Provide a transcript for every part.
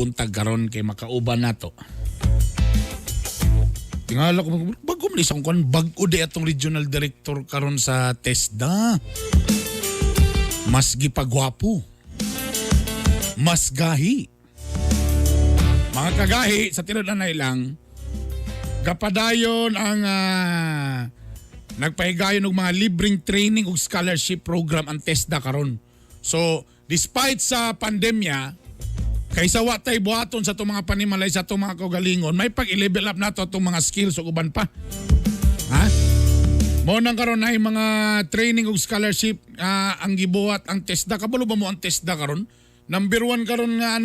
buntag karon kay makauban nato. Tingala ko bago man isang kon bag-o di atong regional director karon sa TESDA. Mas gipagwapo. Mas gahi. Mga kagahi sa tinud na ilang gapadayon ang nagpahigayon og mga libreng training ug scholarship program ang TESDA karon. So, despite sa pandemya, kaysa wa tay buhaton sa itong mga panimalay, sa itong mga kaugalingon, may pag-i-level up nato itong mga skills o uban pa. Ha? Mo nang karon ay mga training ug scholarship ang gibuhat ang TESDA. Kabalo ba mo ang TESDA karon? Number 1 karon nga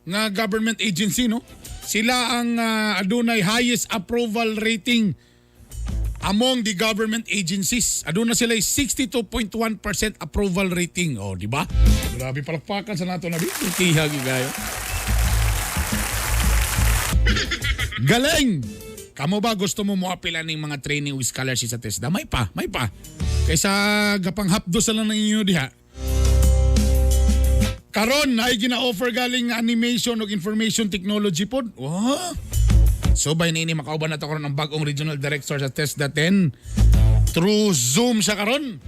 nga government agency, no? Sila ang adunay highest approval rating among the government agencies. Aduna sila 62.1% approval rating. Oh, di ba? Grabe palakpakan sa nato na dito. Tihagi gayo. Galing! Kamo ba gusto mo moapila ng mga training o scholarship sa TESDA? May pa. Kaysa gapang hapdo sa lang ng inyo diha. Karon ay gina-offer galing animation o information technology pod. Wow! So by nini makauban na to karon ang bagong regional director sa TESDA 10. Through Zoom siya karon.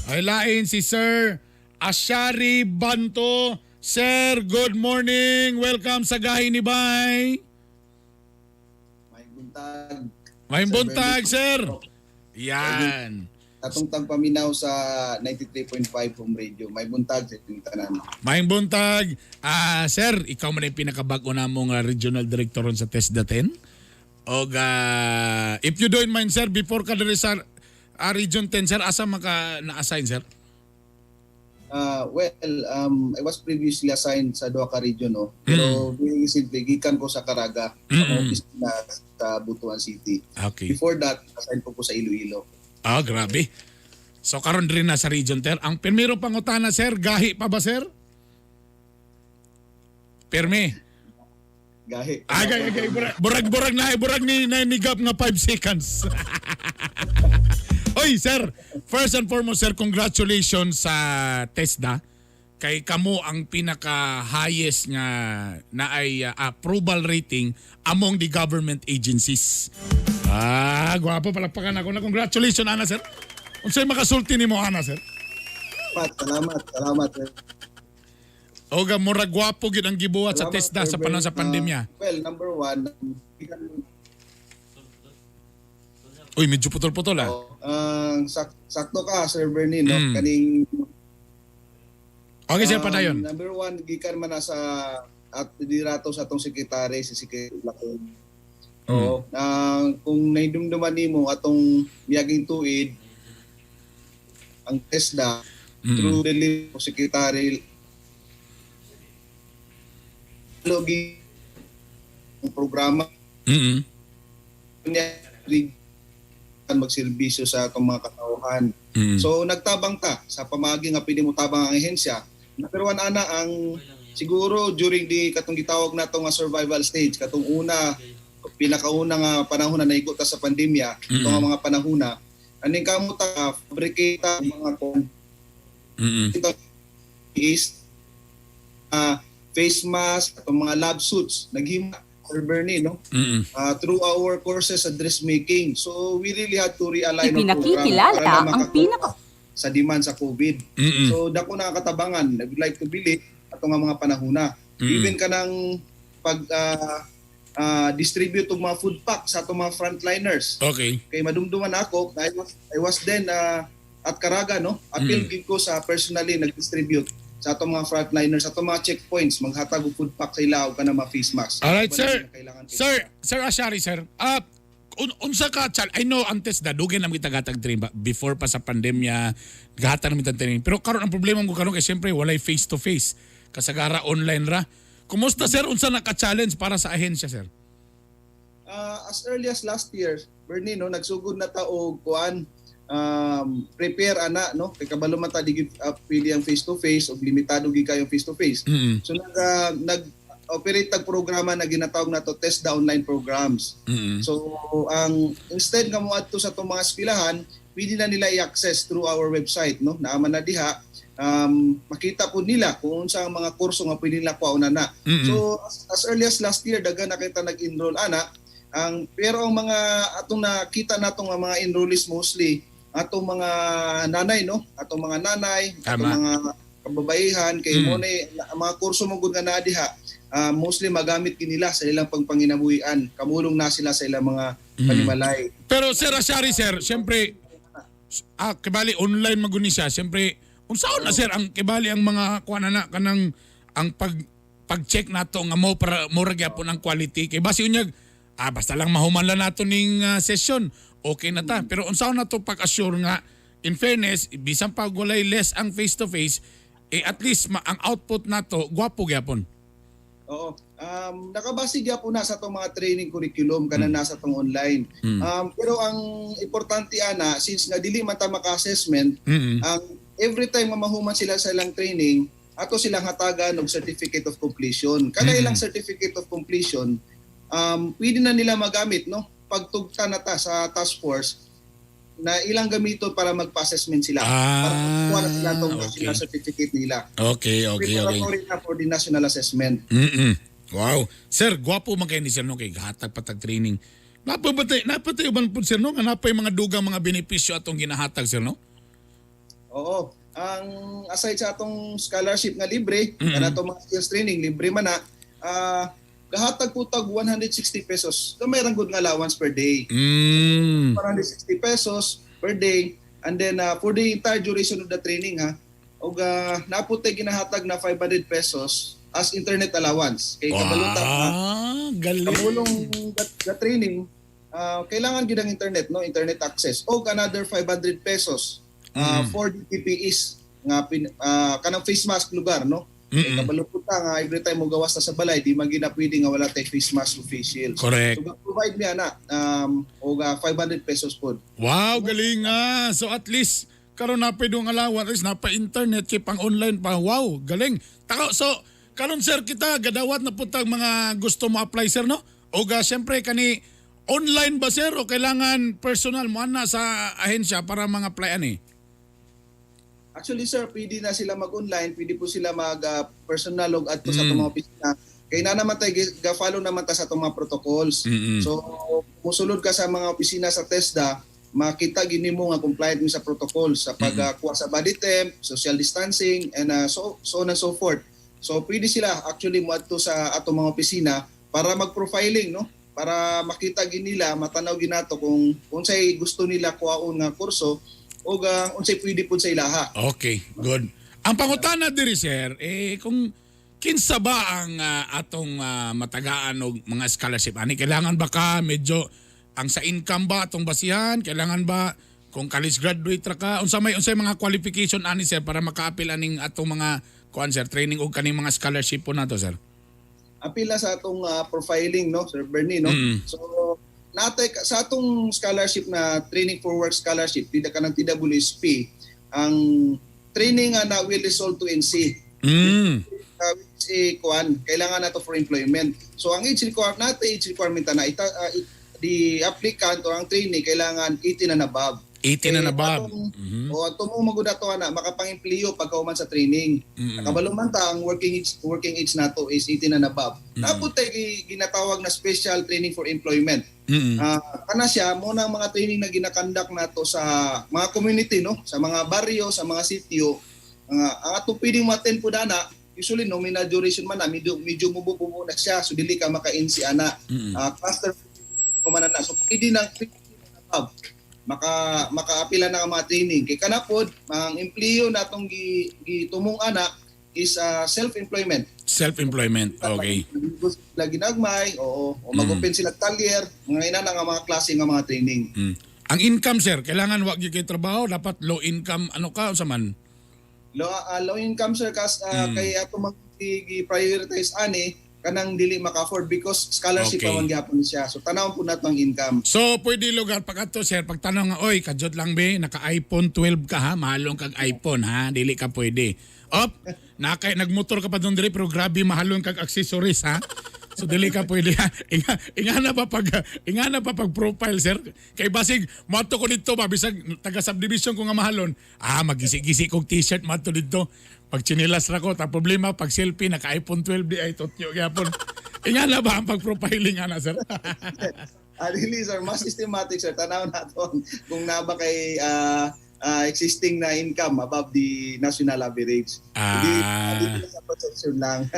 Ay lain si Sir Ashari Banto. Sir, good morning. Welcome sa Gahi ni Bay. May buntag, sir. Yan. Atong tagpaminaw sa 93.5 home radio. May buntag sa inyong tanan. May buntag. Sir, ikaw man yung pinakabago na mong regional director sa TESDA 10. O if you don't mind, sir, before ka dali sa Region 10, sir, asa maka na-assign, sir? I was previously assigned sa duha ka region, no? Pero recently, gikan ko sa Caraga, sa Butuan City. Okay. Before that, assigned ko sa Iloilo. Grabe. So karon rin na sa Region 10. Ang primero pangutana, sir, gahi pa ba, sir? Perme. Gahi. Gahi. Burag ni gap nga 5 seconds. Oy, sir, first and foremost, sir, congratulations sa TESDA. Kay kamo ang pinaka-highest nga na ay approval rating among the government agencies. Gwapo, palakpakan ako na. Congratulations, Ana, sir. Unsay makasulti nimo, Ana, sir? Salamat, sir. Oga, murag gwapo gid ang gibuhat sa TESDA sa panahon sa pandemya. Number 1, Uy, medyo putol-putol sakto ka, Sir Bernie, no? Kaning okay, sir, padayon. Number 1, gikan man na sa at dirato sa atong sekretary, si Secretary Lacon. Kung naidumduman nimo atong miyaging tuig ang TESDA through the lead of Secretary logi ang programa magserbisyo sa atong mga katauhan. So nagtabang ta sa pamagi nga pili mo tabang ang ahensya. Number 1, ana, ang siguro during the katong gitawag nato nga survival stage, katong pinakauna nga panahon na naigot ta sa pandemya, ito nga mga panahon na aning kamo ta fabricate mga ito is face mask, atong mga lab suits naghima, Sir Bernie, no? Through our courses sa dressmaking. So we really had to realign our program para na sa demand sa COVID. So dako na katabangan, I would like to believe ato nga mga panahuna. Even kanang pag distribute og mga food pack sa atong mga frontliners. Okay. Kay madumduman ako, I was then at Caraga, no? Appeal gid ko sa personally nag-distribute sa atong mga frontliners, sa atong mga checkpoints, maghatag og food pack sa ilaw kana mga face mask. Alright, sir. Sir Ashari, sir. Unsa ka, I know ang TESDA dugay na kita gatag train before pa sa pandemya, gahatan namin tang training. Pero karon ang problema ko karon kay siyempre walay face to face. Kasagara online ra. Kumusta, sir? Unsa naka-challenge para sa ahensya, sir? As early as last year, Bernie, no, nagsugod na ta og kuan, prepare ana, no, kay kabalo man ta di pili ang face to face og limitado gi kayo face to face. So nag-operate tag programa na ginatawag nato TESDA online programs. So ang instead nga mo adto sa tong mga eskwelahan, pwede na nila i-access through our website, no, naaman na diha makita po nila kung sa mga kurso nga pwede nila kuha na. So as early as last year daga na kita nag-enroll ana. Pero ang mga atong nakita natong mga enrollees mostly atong mga nanay no, atong mga nanay, atong mga kababaihan kay mo mga kurso mo gud nga naa diha. Mostly magamit kinila sa ilang pangpanginabuhian. Kamulong na sila sa ilang mga panimalay. Pero Sir Ashari sir, siyempre kibali online maguni siya. Siyempre unsaon na sir ang kibali ang mga kuan na kanang ang pag-check nato nga mo para mo ra gyapon ang quality kay basi unyag basta lang mahuman lang nato ning session okay na ta. Pero unsaon nato pag-assure nga in fairness bisan pa walay less ang face to face at least ang output nato gwapo gyapon. Oo. Nakabase gyapon na sa itong mga training curriculum kana nasa itong online. Pero ang importante ana since nga dili man ta maka-assessment every time mahuman sila sa ilang training, ato silang hatagan og certificate of completion. Kada ilang certificate of completion, pwede na nila magamit no pagtugta na ta sa task force na ilang gamiton para magpa-assessment sila. Para kuha na sila itong national certificate nila. Okay. Preparatory na for the national assessment. Wow. Sir, gwapo man kayo ni Sir no kay gahatag patag training. Napatay uban po Sir no nga napay mga dugang mga benepisyo atong ginahatag Sir no? Oo. Ang aside sa atong scholarship nga libre, kana atong mga skills training libre man na, gahatag po tag 160 pesos. Gamay ra gud nga allowance per day. 160 pesos per day and then for the entire duration of the training og naputay ginahatag na 500 pesos as internet allowance. Kay kabalutan galing. Kamulong the training kailangan gid ang internet no, internet access og another 500 pesos for the PPEs nga kanang face mask lugar no. Kabaluputa nga every time mo gawas na sa balay di man gina pwede nga wala tay face mask o face shield. Correct. So provide mi ana og 500 pesos pod. Wow, galing nga. So at least karon na pwede nga allowance, at least napa internet kay pang online pa. Wow, galing. So karon sir kita gadawat na pud tag mga gusto mo apply sir no? O syempre kani online ba sir o kailangan personal mo ana sa ahensya para mga apply ani? Actually sir, pwede na sila mag-online, pwede po sila mag-personal log at sa itong mga opisina. Kaya na naman tayo, ga-follow naman tayo sa itong mga protocols. So, musulod ka sa mga opisina sa TESDA, makita gini mo nga compliant mo sa protocols sa pagkuha sa body temp, social distancing, and so on and so forth. So, pwede sila actually mo ato sa atong mga opisina para mag-profiling, no? Para makita ginila, matanaw ginato kung unsay gusto nila kuhaon nga kurso o unsay pwede po sa ilaha. Okay, good. Ang pangutana diri sir, kung kinsa ba ang atong matagaan og mga scholarship ani kailangan ba ka medyo ang sa income ba atong basihan, kailangan ba kung college graduate ra ka unsay mga qualification ani sir para maka-apil aning atong mga kuan sir training og kaning mga scholarship po nato sir? Apila sa atong profiling no Sir Bernie no. So natay sa atong scholarship na training for work scholarship pila ka ng TWSP ang training na will result to NC. Kuan kailangan nato for employment. So ang age requirement na the applicant or ang trainee kailangan 18 and above. 18 and above. O ang tumong magud ato ana makapang-empleyo pagkauman sa training. Nakabalo man ta ang working age nato is 18 and above. Napud tay ginatawag na special training for employment. Kana siya mo nang mga training na ginakandak nato sa mga community no, sa mga baryo, sa mga sitio. Ang ato pwedeng ma-attend pud ana usually nominal duration man na medyo mububuo na siya so dili ka maka-NC ana. Cluster ko man na so pwede nang maka-apila na ang mga training kay kanapod ang empleyo natong gitumong ana is self-employment. Self-employment, okay. Lagi nagmay o mag-open sila talyer, mga ina nga mga klase nga mga training. Ang income sir, kailangan wag gyud kay trabaho, dapat low income ano ka unsa man? Low income sir kas kay ato mag-prioritize ani kanang dili maka-afford because scholarship pa man gyapon siya. So tanawon po nato ang income. So pwede lugar pagadto sir pagtanong nga oy kadjot lang be naka-iPhone 12 ka ha, mahalong kag iPhone ha, dili ka pwede. Nagmotor ka pa doon dire pero grabe mahalon kag accessories ha. So dili ka pwede ingana pa pag profile sir. Kay basig mato ko dito ba bisag taga subdivision ko nga mahalon. Magisi-gisi kog t-shirt mato dito. Pag chinilas ra ko ta problema pag selfie naka iPhone 12 di ay totyo gyapon. Ingana ba ang pag-profiling ana sir? Really sir, mas systematic sir. Tanaw naton kung naba kay existing na income above the national average. Hindi sa protection lang.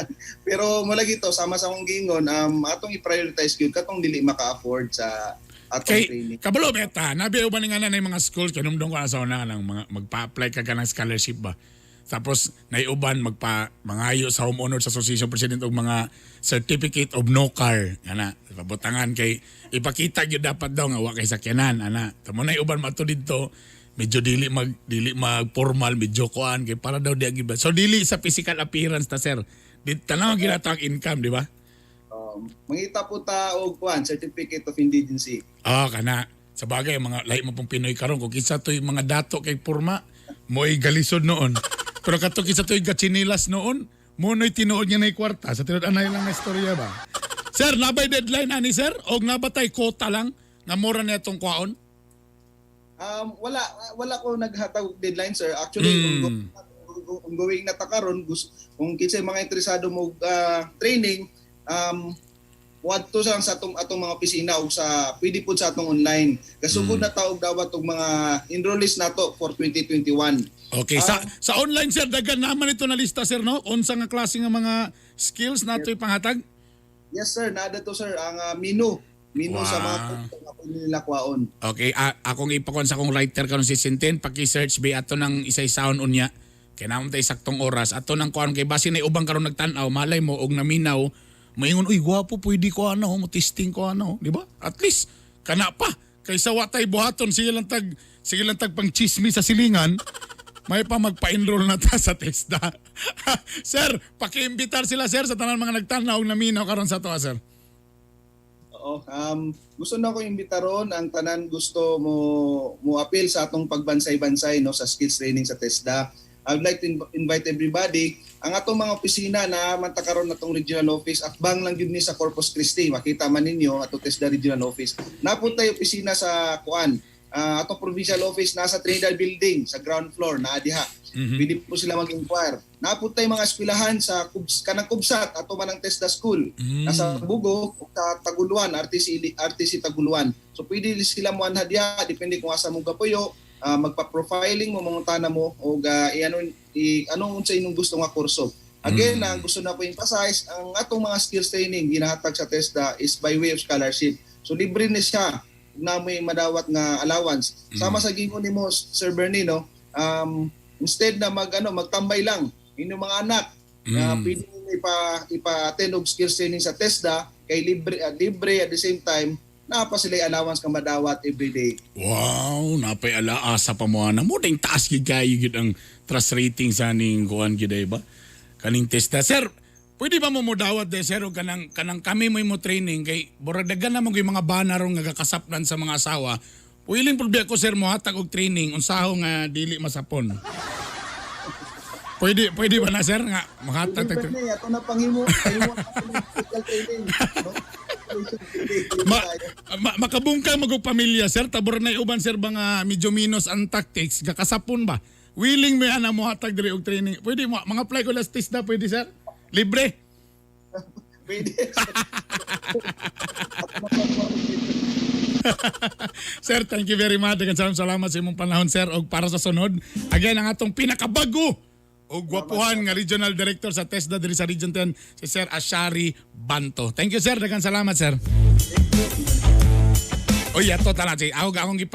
Pero mula gito, sama sa akong gingon, atong i-prioritize yun katong dili maka-afford sa atong training. Kabalo beta, nabiyo ba nga na yung mga schools, kanumdong ko sa una ng mga magpa-apply ka ng scholarship ba? Tapos naiuban mangayo sa Homeowners Association President og mga certificate of no car ana pabutangan kay ipakita gyud dapat daw nga wa kay sakyanan ana tamo naiuban mato didto medyo dili mag formal medyo kuan kay para daw di giba so dili sa physical appearance ta sir tanaw ginatawag income di ba mangita po ta og kuan certificate of indigency kana sa bagay mga lahi mo pong Pinoy karon kung kinsa toy mga dato kay porma mo'y galisod noon pero kato kinsa toy gachinilas noon mo no'y tinuod niya na kwarta sa tinuod anay lang na istorya ba sir nabay deadline ani sir og nabatay kota lang nga mura na itong kwaon wala ko naghatag deadline sir. Actually, ongoing na ta karon kung kinsay mga interesado mo training wadto sa atong mga opisina ug sa pwede pud sa atong online. Kasugod na taog dawat og mga enrollees nato for 2021. Okay, sa online sir dagan naman ito na lista sir no. Unsa nga klase nga mga skills nato ipanghatag? Yes sir, nada to sir ang menu sa mga nila kwaon. Okay, akong ipakon sa akong writer karon si Sinten paki-search be ato nang isay-sound unya. Kay namon tay saktong oras ato nang kuan kay base na ubang karon nagtan-aw malay mo og naminaw maingon uy gwapo pwede ko mo testing ko di ba? At least kana pa kaysa wa tay buhaton sige lang tag pang chismis sa silingan. May pa magpa-enroll na ta sa TESDA. Sir, paki-imbitar sila sir sa tanan mga nagtan-aw og naminaw karon sa to sir. Gusto na ko imbitaron ang tanan gusto mo appeal sa atong pagbansay-bansay no sa skills training sa TESDA. I would like to invite everybody ang atong mga opisina na mantakaron natong regional office akbang lang gyud ni sa Corpus Christi makita man ninyo ato TESDA regional office. Napuntay opisina sa kuan atong provincial office nasa Trinidad building sa ground floor na diha. Pwede po sila mag-inquire. Napuntay mga eskwelahan sa kanang Kubsat ato man ang TESDA school. Nasa Bugo ug sa Taguluan, RTC Taguluan. So pwede sila mo anha diha depende kung asa mo gapuyo, magpa-profiling mo mangutana mo og anong unsa inyong gusto nga kurso. Again, ang gusto na ko emphasize ang atong mga skills training ginahatag sa TESDA is by way of scholarship. So libre ni siya na may madawat nga allowance. Sama sa gingon nimo Sir Bernie no, instead na magtambay lang inyong mga anak pwede ipa-attend og skills training sa TESDA kay libre at the same time napa sila allowance ka madawat every day. Wow, napay alaasa pa mo na mo ding taas gid kayo gid ang trust rating sa ning kuan gid ba? Kaning TESDA sir. Pwede ba mo dawat de sir og kanang kami mo training kay boradagan na mo gyud mga banner nga gakasapnan sa mga asawa. Willing problema ko sir mo hatag og training unsaho nga dili masapon. Pwede ba na sir nga mahatag tag training ato na panghimo physical training. Makabungkang magog pamilya sir tabor na uban sir ba nga medyo minus ang tactics gakasapon ba? Willing may ana mo hatag diri og training. Pwede mo mga apply ko last test na pwede sir? Libre. Pwede. Sir, thank you very much. Daghang salamat sa imong panahon, sir. Og para sa sunod, again, ang atong pinakabago o gwapuhan nga Regional Director sa TESDA diri sa Region 10, si Sir Ashari Banto. Thank you, sir. Daghang salamat, sir. Oy, ato tanan. Ako akong